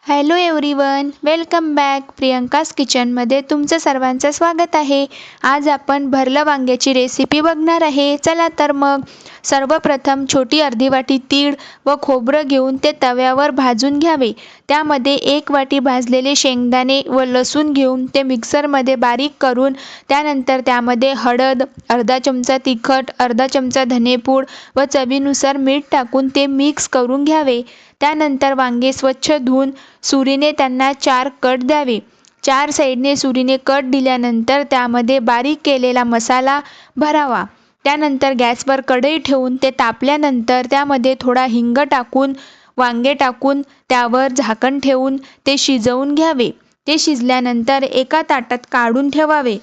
Hello everyone, welcome back. Priyanka's किचनमध्ये तुमचं सर्वांचं स्वागत आहे. आज आपण भरलं वांग्याची रेसिपी बघणार आहे. चला तर मग सर्वप्रथम छोटी अर्धी वाटी तीळ व खोबरं घेऊन ते तव्यावर भाजून घ्यावे. त्यामध्ये 1 वाटी भाजलेले शेंगदाणे व लसूण घेऊन ते मिक्सरमध्ये बारीक करून त्यानंतर त्यामध्ये हळद, अर्धा चमचा तिखट, अर्धा चमचा धनेपूड व चवीनुसार मीठ टाकून ते मिक्स करून घ्यावे. त्यानंतर वांगे स्वच्छ धुवून सुरीने त्यांना 4 कट द्यावे. 4 साईडने सुरीने कट दिल्यानंतर त्यामध्ये बारीक केलेला मसाला भरावा. त्यानंतर गॅसवर कढई ठेवून ते तापल्यानंतर त्यामध्ये थोडा हिंग टाकून वांगे टाकून त्यावर झाकण ठेवून ते शिजवून घ्यावे. ते शिजल्यानंतर एका ताटात काढून ठेवावे.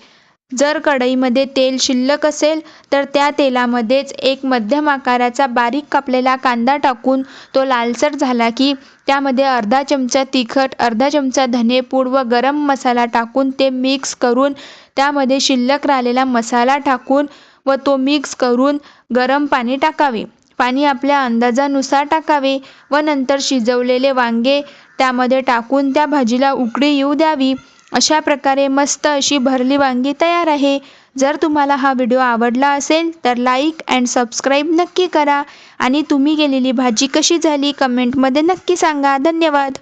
जर कढईमध्ये तेल शिल्लक असेल तर त्या तेलामध्येच एक मध्यम आकाराचा बारीक कापलेला कांदा टाकून तो लालसर झाला की त्यामध्ये अर्धा चमचा तिखट, अर्धा चमचा धनेपूड व गरम मसाला टाकून ते मिक्स करून त्यामध्ये शिल्लक राहिलेला मसाला टाकून व तो मिक्स करून गरम पाणी टाकावे. पाणी आपल्या अंदाजानुसार टाकावे व नंतर शिजवलेले वांगे त्यामध्ये टाकून त्या भाजीला उकळी येऊ द्यावी. अशा प्रकारे मस्त अशी भरली वांगी तयार आहे. जर तुम्हाला हा व्हिडिओ आवडला असेल तर लाईक अँड सबस्क्राईब नक्की करा आणि तुम्ही केलेली भाजी कशी झाली कमेंटमध्ये नक्की सांगा. धन्यवाद.